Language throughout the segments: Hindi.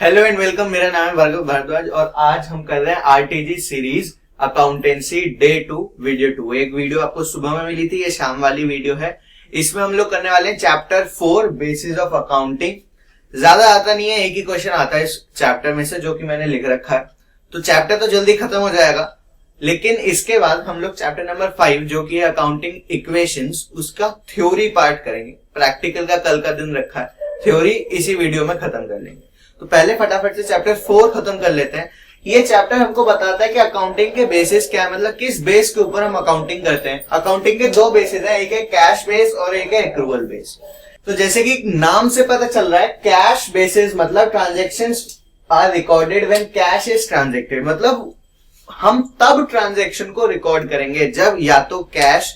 Hello and welcome. मेरा नाम है भार्गव भारद्वाज और आज हम कर रहे हैं RTG series accountancy day 2 video 2। एक वीडियो आपको सुबह में मिली थी, ये शाम वाली वीडियो है। इसमें हम लोग करने वाले हैं चैप्टर 4 बेसिस ऑफ अकाउंटिंग। ज्यादा आता नहीं है, एक ही क्वेश्चन आता है इस चैप्टर में से जो कि मैंने लिख रखा है, तो चैप्टर तो जल्दी खत्म हो जाएगा। लेकिन इसके बाद हम लोग चैप्टर नंबर 5 जो कि अकाउंटिंग इक्वेशंस, उसका थ्योरी पार्ट करेंगे। प्रैक्टिकल का कल का दिन रखा है, थ्योरी इसी वीडियो में खत्म कर लेंगे। तो पहले फटाफट से चैप्टर 4 खत्म कर लेते हैं। ये चैप्टर हमको बताता है कि अकाउंटिंग के बेसिस क्या है, मतलब किस बेस के ऊपर हम अकाउंटिंग करते हैं। अकाउंटिंग के दो बेसिस हैं, एक है कैश बेस और एक है एक्रूवल बेस। तो जैसे कि नाम से पता चल रहा है, कैश बेसिस मतलब transactions are recorded when cash is transacted. मतलब हम तब ट्रांजेक्शन को रिकॉर्ड करेंगे जब या तो कैश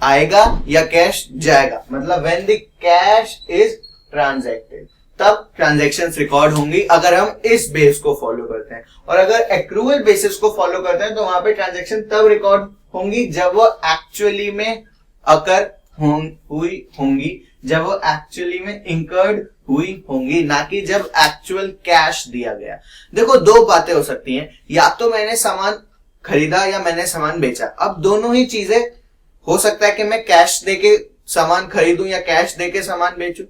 आएगा या कैश जाएगा। मतलब when the cash is transacted तब ट्रांजैक्शंस रिकॉर्ड होंगी, अगर हम इस बेस को फॉलो करते हैं। और अगर एक्रूवल बेसिस को फॉलो करते हैं तो वहां पे ट्रांजैक्शन तब रिकॉर्ड होंगी जब वो एक्चुअली में अकर हुई होंगी, जब वो एक्चुअली में इंकर्ड हुई होंगी, ना कि जब एक्चुअल कैश दिया गया। देखो, दो बातें हो सकती हैं, या तो मैंने सामान खरीदा या मैंने सामान बेचा। अब दोनों ही चीजें हो सकता है कि मैं कैश देके सामान खरीदूं या कैश देके सामान बेचूं,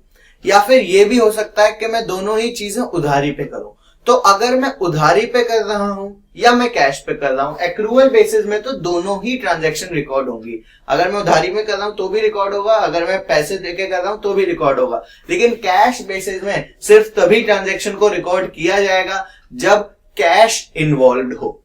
या फिर ये भी हो सकता है कि मैं दोनों ही चीजें उधारी पे करूं। तो अगर मैं उधारी पे कर रहा हूं या मैं कैश पे कर रहा हूं, एक्रूवल बेसिस में तो दोनों ही ट्रांजैक्शन रिकॉर्ड होंगी। अगर मैं उधारी में कर रहा हूं तो भी रिकॉर्ड होगा, अगर मैं पैसे देके कर रहा हूं तो भी रिकॉर्ड होगा। लेकिन कैश बेसिस में सिर्फ तभी ट्रांजैक्शन को रिकॉर्ड किया जाएगा जब कैश इन्वॉल्व हो।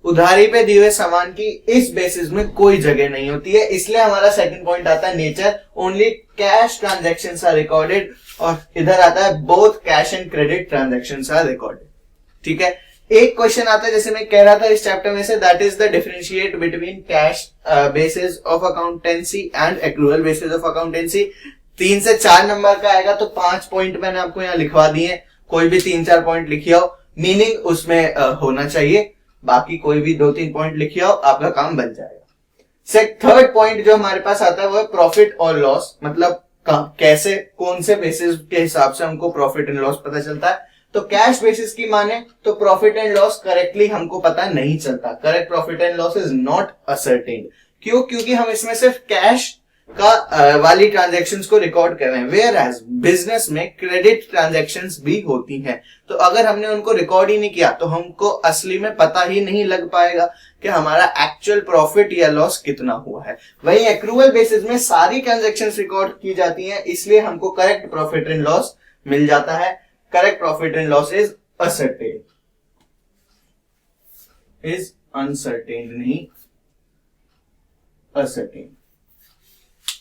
उधारी पे दिए हुए सामान की इस बेसिस में कोई जगह नहीं होती है। इसलिए हमारा सेकंड पॉइंट आता है nature, only cash transactions are recorded. और इधर आता है both cash and credit transactions are recorded. ठीक है, एक क्वेश्चन आता है जैसे मैं कह रहा था इस चैप्टर में से, that is the differentiate between cash basis of accountancy and accrual basis of accountancy. 3 से 4 नंबर का आएगा, तो 5 पॉइंट मैंने आपको यहाँ लिखवा दिए। कोई भी 3-4 पॉइंट लिखिए हो, मीनिंग उसमें होना चाहिए। बाकी कोई भी 2-3 पॉइंट लिखिए हो, आपका काम बन जाएगा। थर्ड पॉइंट जो हमारे पास आता है वो है प्रॉफिट और लॉस। मतलब कैसे, कौन से बेसिस के हिसाब से हमको प्रॉफिट एंड लॉस पता चलता है। तो कैश बेसिस की माने तो प्रॉफिट एंड लॉस करेक्टली हमको पता नहीं चलता। Correct profit and loss is not ascertained. क्यों? क्योंकि हम इसमें सिर्फ कैश का वाली ट्रांजैक्शंस को रिकॉर्ड कर रहे हैं, वेयर एज बिजनेस में क्रेडिट ट्रांजैक्शंस भी होती हैं। तो अगर हमने उनको रिकॉर्ड ही नहीं किया तो हमको असली में पता ही नहीं लग पाएगा कि हमारा एक्चुअल प्रॉफिट या लॉस कितना हुआ है। वहीं एक्रूवल बेसिस में सारी ट्रांजैक्शंस रिकॉर्ड की जाती हैं, इसलिए हमको करेक्ट प्रॉफिट एंड लॉस मिल जाता है। Correct profit and loss is ascertain, is uncertain नहीं असर्टेन।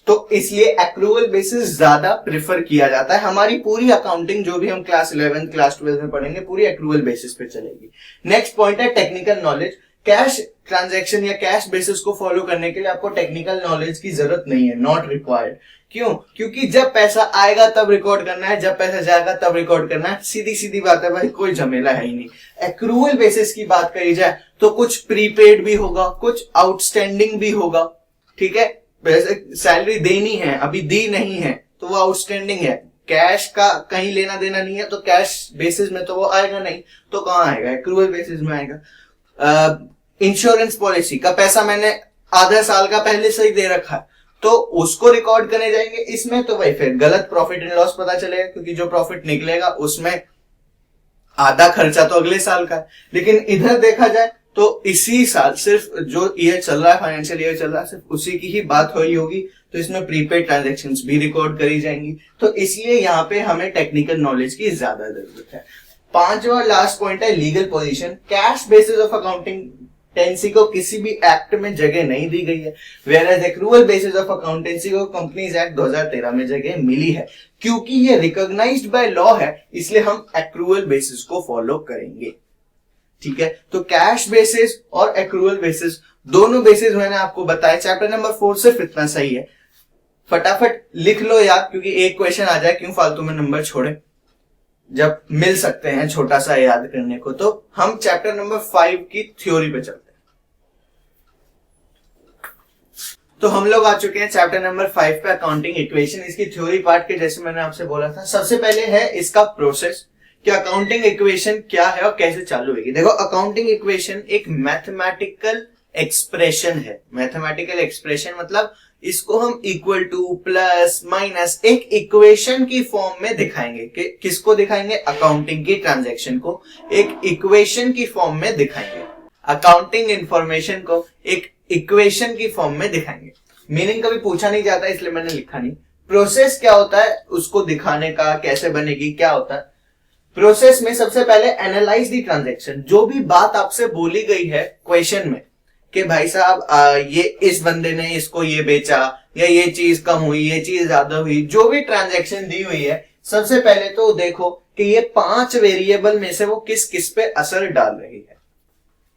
तो इसलिए एक्रूवल बेसिस ज्यादा प्रिफर किया जाता है। हमारी पूरी अकाउंटिंग जो भी हम क्लास 11 क्लास 12 में पढ़ेंगे पूरी एक्रूवल बेसिस पे चलेगी। नेक्स्ट पॉइंट है टेक्निकल नॉलेज। कैश ट्रांजैक्शन या कैश बेसिस को फॉलो करने के लिए आपको टेक्निकल नॉलेज की जरूरत नहीं है, नॉट रिक्वायर्ड। क्यों? क्योंकि जब पैसा आएगा तब रिकॉर्ड करना है, जब पैसा जाएगा तब रिकॉर्ड करना है। सीधी सीधी बात है भाई, कोई झमेला है ही नहीं। एक्रूवल बेसिस की बात करी जाए तो कुछ प्रीपेड भी होगा, कुछ आउटस्टैंडिंग भी होगा। ठीक है, सैलरी देनी है, अभी दी नहीं है तो वो आउटस्टैंडिंग है। कैश का कहीं लेना देना नहीं है तो कैश बेसिस में तो वो आएगा नहीं, तो कहां आएगा? एक्रूवल बेसिस में आएगा। इंश्योरेंस पॉलिसी का पैसा मैंने आधा साल का पहले से ही दे रखा है तो उसको रिकॉर्ड करने जाएंगे इसमें, तो भाई फिर गलत प्रॉफिट एंड लॉस पता चलेगा, क्योंकि जो प्रॉफिट निकलेगा उसमें आधा खर्चा तो अगले साल का है। लेकिन इधर देखा जाए तो इसी साल सिर्फ जो ईयर चल रहा है, फाइनेंशियल ईयर चल रहा है, सिर्फ उसी की ही बात हुई होगी, तो इसमें प्रीपेड ट्रांजैक्शंस भी रिकॉर्ड करी जाएंगी। तो इसलिए यहाँ पे हमें टेक्निकल नॉलेज की ज्यादा जरूरत है। 5वां लास्ट पॉइंट है legal position. Cash basis of accountancy को किसी भी एक्ट में जगह नहीं दी गई है, whereas accrual basis of accountancy को कंपनीज एक्ट 2013 में जगह मिली है। क्योंकि ये रिकॉग्नाइज्ड बाय लॉ है, इसलिए हम एक्रूवल बेसिस को फॉलो करेंगे। ठीक है, तो कैश बेसिस और एक्रूवल बेसिस दोनों बेसिस मैंने आपको बताया। चैप्टर नंबर 4 सिर्फ इतना सही है, फटाफट लिख लो यार, क्योंकि एक क्वेश्चन आ जाए, क्यों फालतू में नंबर छोड़े जब मिल सकते हैं छोटा सा याद करने को। तो हम चैप्टर नंबर 5 की थ्योरी पे चलते हैं। तो हम लोग आ चुके हैं चैप्टर नंबर 5 पे, अकाउंटिंग इक्वेशन। इसकी थ्योरी पार्ट के जैसे मैंने आपसे बोला था, सबसे पहले है इसका प्रोसेस कि अकाउंटिंग इक्वेशन क्या है और कैसे चालू होगी। देखो, अकाउंटिंग इक्वेशन एक मैथमेटिकल एक्सप्रेशन है। मैथमेटिकल एक्सप्रेशन मतलब इसको हम इक्वल टू, प्लस, माइनस एक इक्वेशन की फॉर्म में दिखाएंगे। कि किसको दिखाएंगे? अकाउंटिंग की ट्रांजैक्शन को एक इक्वेशन की फॉर्म में दिखाएंगे। अकाउंटिंग इंफॉर्मेशन को एक इक्वेशन की फॉर्म में दिखाएंगे। मीनिंग कभी पूछा नहीं जाता, इसलिए मैंने लिखा नहीं। प्रोसेस क्या होता है उसको दिखाने का, कैसे बनेगी, क्या होता है प्रोसेस में? सबसे पहले एनालाइज दी ट्रांजैक्शन। जो भी बात आपसे बोली गई है क्वेश्चन में कि भाई साहब ये इस बंदे ने इसको ये बेचा, या ये चीज कम हुई, ये चीज ज्यादा हुई, जो भी ट्रांजैक्शन दी हुई है, सबसे पहले तो देखो कि ये 5 वेरिएबल में से वो किस किस पे असर डाल रही है।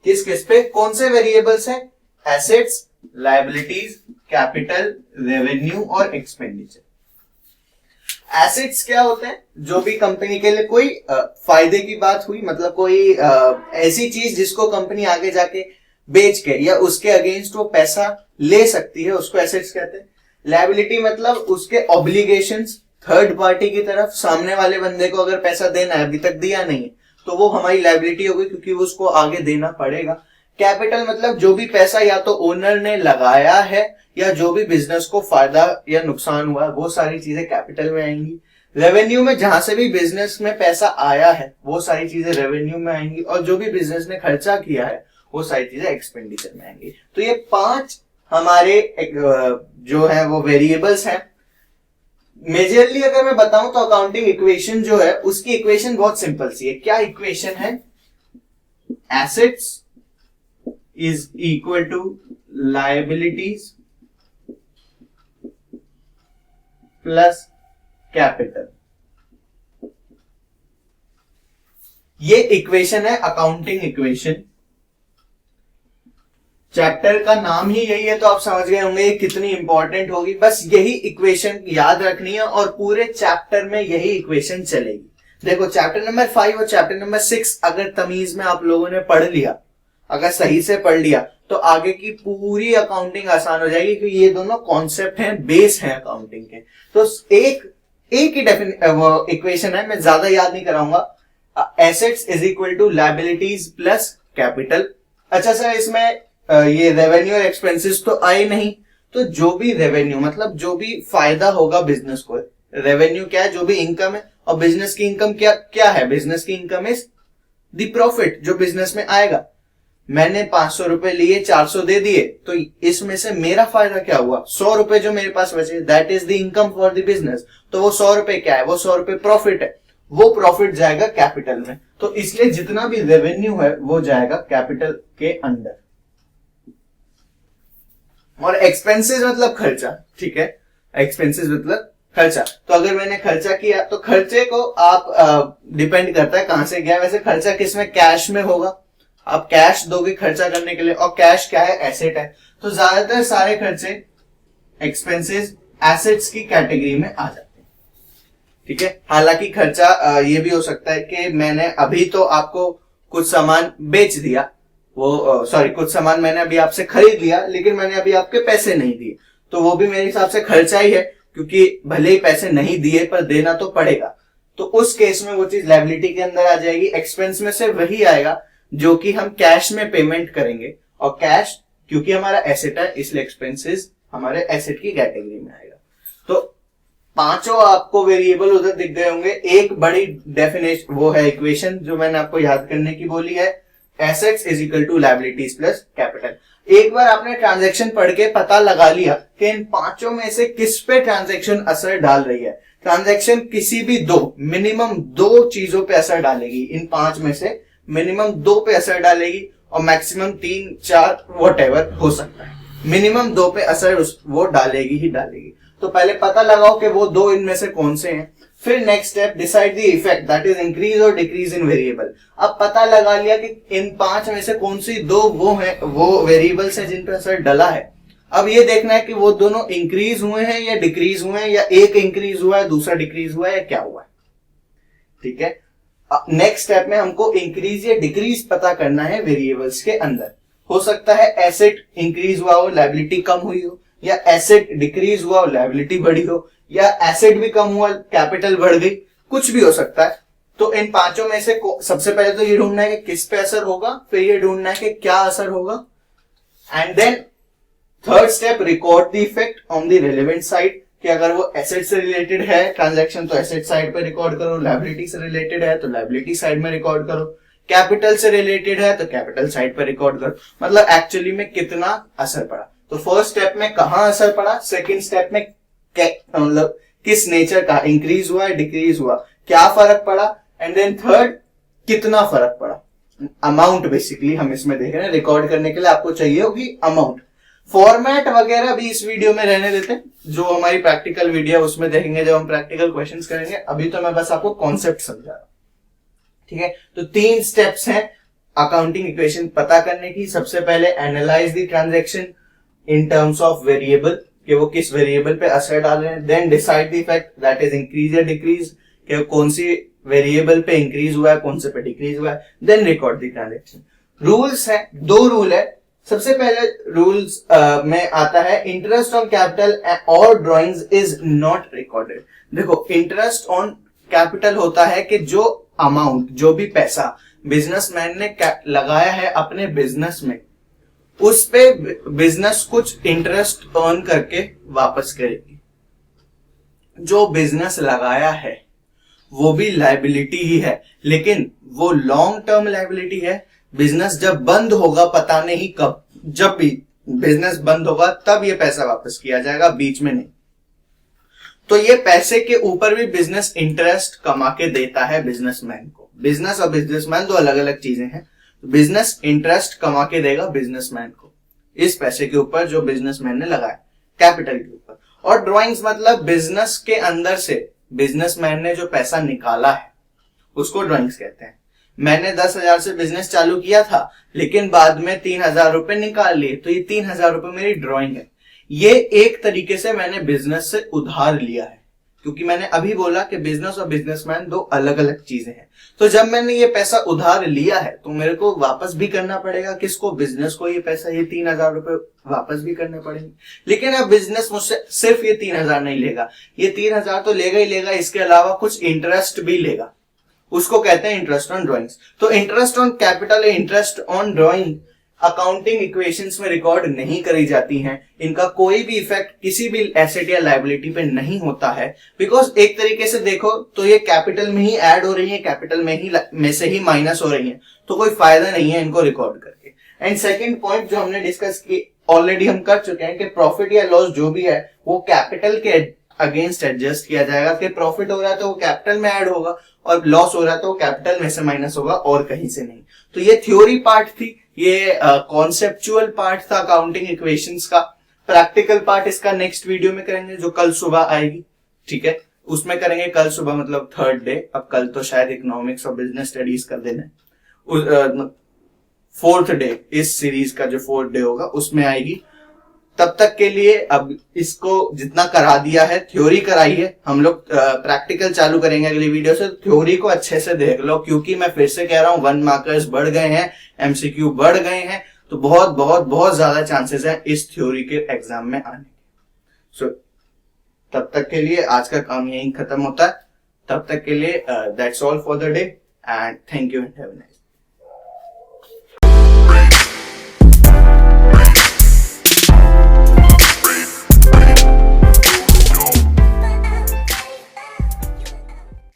किस किस पे? कौन से वेरिएबल्स है? एसेट्स, लायबिलिटीज, कैपिटल, रेवेन्यू और एक्सपेंडिचर। एसेट्स क्या होते हैं? जो भी कंपनी के लिए कोई फायदे की बात हुई, मतलब कोई ऐसी चीज जिसको कंपनी आगे जाके बेच के या उसके अगेंस्ट वो पैसा ले सकती है, उसको एसेट्स कहते हैं। लायबिलिटी मतलब उसके ऑब्लिगेशंस थर्ड पार्टी की तरफ, सामने वाले बंदे को अगर पैसा देना है, अभी तक दिया नहीं है, तो वो हमारी लायबिलिटी होगी क्योंकि वो उसको आगे देना पड़ेगा। कैपिटल मतलब जो भी पैसा या तो ओनर ने लगाया है या जो भी बिजनेस को फायदा या नुकसान हुआ, वो सारी चीजें कैपिटल में आएंगी। रेवेन्यू में जहां से भी बिजनेस में पैसा आया है वो सारी चीजें रेवेन्यू में आएंगी, और जो भी बिजनेस ने खर्चा किया है वो सारी चीजें एक्सपेंडिचर में आएंगी। तो ये 5 हमारे जो है वो वेरिएबल्स हैं। मेजरली अगर मैं बताऊं तो अकाउंटिंग इक्वेशन जो है उसकी इक्वेशन बहुत सिंपल सी है। क्या इक्वेशन है? Assets is equal to liabilities plus capital. ये इक्वेशन है अकाउंटिंग इक्वेशन। चैप्टर का नाम ही यही है तो आप समझ गए होंगे ये कितनी इंपॉर्टेंट होगी। बस यही इक्वेशन याद रखनी है और पूरे चैप्टर में यही इक्वेशन चलेगी। देखो, चैप्टर नंबर 5 और चैप्टर नंबर 6 अगर तमीज में आप लोगों ने पढ़ लिया, अगर सही से पढ़ लिया, तो आगे की पूरी अकाउंटिंग आसान हो जाएगी, क्योंकि ये दोनों कॉन्सेप्ट हैं, बेस हैं अकाउंटिंग के। तो एक ही इक्वेशन है, मैं ज्यादा याद नहीं कराऊंगा। Assets is equal to liabilities plus capital. अच्छा सर, इसमें ये रेवेन्यू और एक्सपेंसेस तो आए नहीं, तो जो भी रेवेन्यू मतलब जो भी फायदा होगा बिजनेस को, रेवेन्यू क्या है? जो भी इनकम है। और बिजनेस की इनकम क्या है? बिजनेस की इनकम इज द प्रॉफिट जो बिजनेस में आएगा। मैंने 500 रुपए लिए, 400 दे दिए, तो इसमें से मेरा फायदा क्या हुआ? 100 रुपए जो मेरे पास बचे, that is the income for the business. तो वो 100 रुपए क्या है? वो 100 रुपए प्रॉफिट है। वो प्रॉफिट जाएगा कैपिटल में। तो इसलिए जितना भी रेवेन्यू है वो जाएगा कैपिटल के अंदर। और एक्सपेंसेस मतलब खर्चा, ठीक है? एक्सपेंसेस मतलब खर्चा। तो अगर मैंने खर्चा किया तो खर्चे को आप डिपेंड करता है कहां से गया। वैसे खर्चा किसमें? कैश में होगा। आप कैश दोगे खर्चा करने के लिए, और कैश क्या है? एसेट है। तो ज्यादातर सारे खर्चे एक्सपेंसेस एसेट्स की कैटेगरी में आ जाते हैं, ठीक है? हालांकि खर्चा ये भी हो सकता है कि मैंने अभी तो आपको कुछ सामान बेच दिया, कुछ सामान मैंने अभी आपसे खरीद लिया, लेकिन मैंने अभी आपके पैसे नहीं दिए, तो वो भी मेरे हिसाब से खर्चा ही है, क्योंकि भले ही पैसे नहीं दिए पर देना तो पड़ेगा। तो उस केस में वो चीज लायबिलिटी के अंदर आ जाएगी। एक्सपेंस में से वही आएगा जो कि हम कैश में पेमेंट करेंगे, और कैश क्योंकि हमारा एसेट है इसलिए एक्सपेंसेस हमारे एसेट की कैटेगरी में आएगा। तो 5 आपको वेरिएबल उधर दिख गए होंगे। एक बड़ी डेफिनेशन वो है इक्वेशन जो मैंने आपको याद करने की बोली है, assets is equal to liabilities plus capital. एक बार आपने ट्रांजैक्शन पढ़ के पता लगा लिया कि इन 5 में से किस पे ट्रांजैक्शन असर डाल रही है। ट्रांजैक्शन किसी भी मिनिमम 2 चीजों पे असर डालेगी। इन 5 में से मिनिमम 2 पे असर डालेगी और मैक्सिमम 3, 4 व्हाटएवर हो सकता है। मिनिमम 2 पे असर वो डालेगी ही डालेगी। तो पहले पता लगाओ कि वो 2 इनमें से कौन से हैं। फिर next step, decide the effect, that is increase और डिक्रीज इन वेरिएबल। अब पता लगा लिया कि इन 5 में से कौन सी 2 वो वेरिएबल्स हैं जिन पर असर डला है। अब ये देखना है कि वो दोनों इंक्रीज हुए हैं या डिक्रीज हुए हैं, या एक इंक्रीज हुआ है दूसरा डिक्रीज हुआ है, या क्या हुआ है, ठीक है? नेक्स्ट स्टेप में हमको इंक्रीज या डिक्रीज पता करना है वेरिएबल्स के अंदर। हो सकता है एसेट इंक्रीज हुआ हो, लायबिलिटी कम हुई हो, या एसेट डिक्रीज हुआ हो, लायबिलिटी बढ़ी हो, या एसेट भी कम हुआ, कैपिटल बढ़ गई, कुछ भी हो सकता है। तो इन पांचों में से सबसे पहले तो ये ढूंढना है कि किस पे असर होगा, फिर ये ढूंढना है कि क्या असर होगा, and then third step record the effect on the relevant side, कि अगर वो एसेट से रिलेटेड है ट्रांजैक्शन तो एसेट साइड पे रिकॉर्ड करो, लायबिलिटी से रिलेटेड है तो लायबिलिटी साइड में रिकॉर्ड करो, कैपिटल से रिलेटेड है तो कैपिटल साइड पर रिकॉर्ड करो, मतलब एक्चुअली में कितना असर पड़ा। तो फर्स्ट स्टेप में कहां असर पड़ा, सेकंड स्टेप में मतलब किस नेचर का, इंक्रीज हुआ है डिक्रीज हुआ, क्या फर्क पड़ा, एंड देन थर्ड कितना फर्क पड़ा, अमाउंट बेसिकली हम इसमें देख रहे हैं। रिकॉर्ड करने के लिए आपको चाहिए होगी अमाउंट। फॉर्मेट वगैरह भी इस वीडियो में रहने देते हैं, जो हमारी प्रैक्टिकल वीडियो है उसमें देखेंगे जब हम प्रैक्टिकल क्वेश्चंस करेंगे। अभी तो मैं बस आपको कॉन्सेप्ट समझा रहा हूं, ठीक है। तो 3 स्टेप्स हैं अकाउंटिंग इक्वेशन पता करने की। सबसे पहले analyse the transaction in terms of variable, कि वो किस वेरिएबल पे असर डाल रहे हैं। Then decide the effect, that is increase या डिक्रीज, कि कौन सी वेरिएबल पे इंक्रीज हुआ है, कौन से पे डिक्रीज हुआ है। Then record the transaction. Rules है, 2 रूल है। सबसे पहले रूल्स में आता है इंटरेस्ट ऑन कैपिटल और ड्रॉइंग्स इज नॉट रिकॉर्डेड। देखो इंटरेस्ट ऑन कैपिटल होता है कि जो अमाउंट, जो भी पैसा बिजनेसमैन ने लगाया है अपने बिजनेस में, उस पे बिजनेस कुछ इंटरेस्ट अर्न करके वापस करेगी। जो बिजनेस लगाया है वो भी लायबिलिटी ही है, लेकिन वो लॉन्ग टर्म लायबिलिटी है। बिजनेस जब बंद होगा पता नहीं कब, जब भी बिजनेस बंद होगा तब ये पैसा वापस किया जाएगा, बीच में नहीं। तो ये पैसे के ऊपर भी बिजनेस इंटरेस्ट कमा के देता है बिजनेसमैन को। बिजनेस और बिजनेसमैन 2 अलग अलग चीजें हैं। बिजनेस इंटरेस्ट कमा के देगा बिजनेसमैन को इस पैसे के ऊपर जो बिजनेसमैन ने लगाया कैपिटल के ऊपर। और ड्रॉइंग्स मतलब बिजनेस के अंदर से बिजनेसमैन ने जो पैसा निकाला है उसको ड्रॉइंग्स कहते हैं। मैंने 10,000 से बिजनेस चालू किया था, लेकिन बाद में 3,000 रुपए निकाल लिए, तो ये 3,000 रुपए मेरी ड्रॉइंग है। ये एक तरीके से मैंने बिजनेस से उधार लिया है, क्योंकि मैंने अभी बोला कि बिजनेस और बिजनेसमैन 2 अलग अलग चीजें हैं। तो जब मैंने ये पैसा उधार लिया है तो मेरे को वापस भी करना पड़ेगा। किसको? बिजनेस को। ये पैसा, ये 3,000 रुपए वापस भी करने पड़ेंगे। लेकिन अब बिजनेस मुझसे सिर्फ ये 3,000 नहीं लेगा, ये 3,000 तो लेगा ही लेगा, इसके अलावा कुछ इंटरेस्ट भी लेगा, उसको कहते हैं इंटरेस्ट ऑन ड्रॉइंग्स। तो interest on capital, interest on drawing accounting equations में रिकॉर्ड नहीं करी जाती हैं। इनका कोई भी इफेक्ट किसी भी एसेट या लायबिलिटी पे नहीं होता है, बिकॉज एक तरीके से देखो तो ये कैपिटल में ही ऐड हो रही है, कैपिटल में से ही माइनस हो रही है, तो कोई फायदा नहीं है इनको रिकॉर्ड करके। एंड सेकेंड पॉइंट जो हमने डिस्कस की ऑलरेडी हम कर चुके हैं कि प्रॉफिट या लॉस जो भी है वो कैपिटल के अगेंस्ट एडजस्ट किया जाएगा, कि प्रॉफिट हो रहा है तो वो कैपिटल में ऐड होगा और लॉस हो रहा है तो वो कैपिटल में से माइनस होगा और कहीं से नहीं। तो ये थ्योरी पार्ट थी, ये कॉन्सेप्चुअल पार्ट था अकाउंटिंग इक्वेशंस का। प्रैक्टिकल पार्ट इसका नेक्स्ट वीडियो में करेंगे जो कल सुबह आएगी, ठीक है, उसमें करेंगे कल सुबह, मतलब 3rd डे। अब कल तो शायद इकोनॉमिक्स और बिजनेस स्टडीज कर देना। 4th डे इस सीरीज का जो 4th डे होगा उसमें आएगी। तब तक के लिए अब इसको जितना करा दिया है, थ्योरी कराई है, हम लोग प्रैक्टिकल चालू करेंगे अगली वीडियो से। थ्योरी को अच्छे से देख लो, क्योंकि मैं फिर से कह रहा हूं 1 मार्कर्स बढ़ गए हैं, एमसीक्यू बढ़ गए हैं, तो बहुत बहुत बहुत ज्यादा चांसेस है इस थ्योरी के एग्जाम में आने के। सो तब तक के लिए आज का काम यहीं खत्म होता है। तब तक के लिए that's all for the day and thank you and have a nice day.